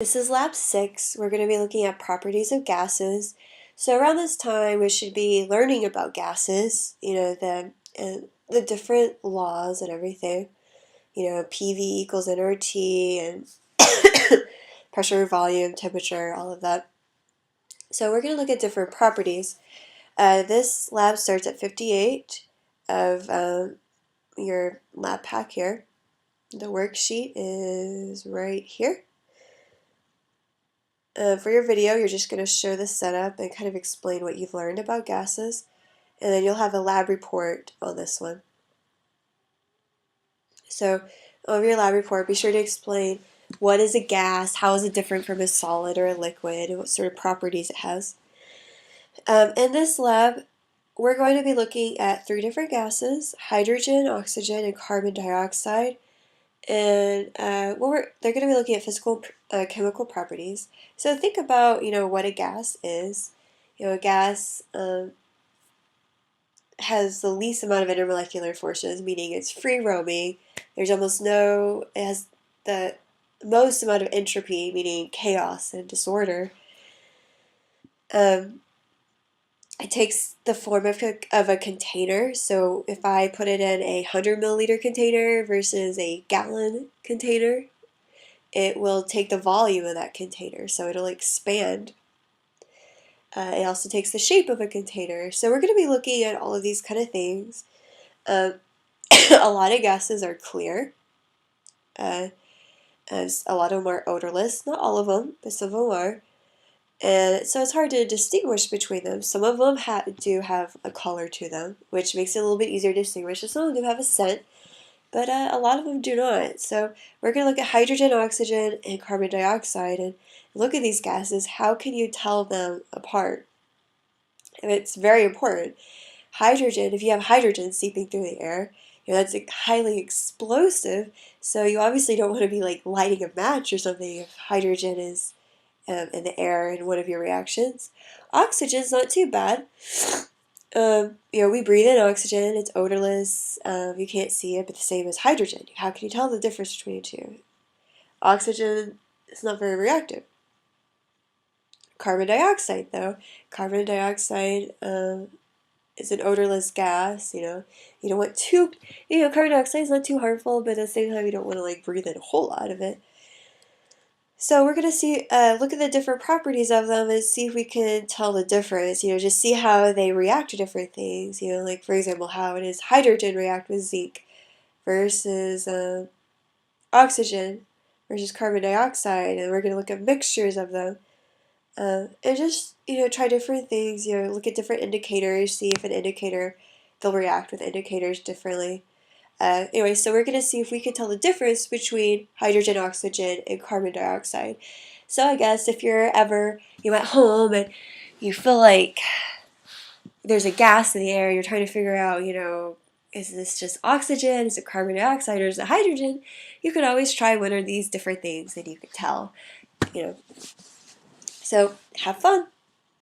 This is lab 6. We're going to be looking at properties of gases. So around this time, we should be learning about gases, the different laws and everything. PV equals nRT and pressure, volume, temperature, all of that. So we're going to look at different properties. This lab starts at 58 of your lab pack here. The worksheet is right here. For your video, you're just going to show the setup and kind of explain what you've learned about gases, and then you'll have a lab report on this one. So over your lab report, be sure to explain what is a gas, how is it different from a solid or a liquid, and what sort of properties it has. In this lab, we're going to be looking at 3 different gases: hydrogen, oxygen, and carbon dioxide. And they're going to be looking at physical chemical properties. So think about what a gas is. A gas has the least amount of intermolecular forces, meaning it's free roaming. It has the most amount of entropy, meaning chaos and disorder. It takes the form of a container. So if I put it in a 100 milliliter container versus a gallon container, it will take the volume of that container, so it'll expand. It also takes the shape of a container. So we're going to be looking at all of these kind of things. A lot of gases are clear. As a lot of them are odorless. Not all of them, but some of them are. And so it's hard to distinguish between them. Some of them do have a color to them, which makes it a little bit easier to distinguish. And some of them do have a scent, but a lot of them do not. So we're going to look at hydrogen, oxygen, and carbon dioxide and look at these gases. How can you tell them apart? And it's very important. Hydrogen, if you have hydrogen seeping through the air, that's highly explosive, so you obviously don't want to be like lighting a match or something if hydrogen is in the air in one of your reactions. Oxygen's not too bad. We breathe in oxygen, it's odorless, you can't see it, but the same as hydrogen. How can you tell the difference between the two? Oxygen is not very reactive. Carbon dioxide, though. Carbon dioxide is an odorless gas, you don't want too, carbon dioxide is not too harmful, but at the same time you don't want to breathe in a whole lot of it. So we're going to look at the different properties of them and see if we can tell the difference, just see how they react to different things, like for example, how does hydrogen react with zinc versus oxygen versus carbon dioxide, and we're going to look at mixtures of them. And just, try different things, look at different indicators, see if they'll react with indicators differently. Anyway, so we're going to see if we can tell the difference between hydrogen, oxygen, and carbon dioxide. So I guess if you're ever at home and you feel like there's a gas in the air, you're trying to figure out, is this just oxygen, is it carbon dioxide, or is it hydrogen? You could always try one of these different things and you could tell, So have fun.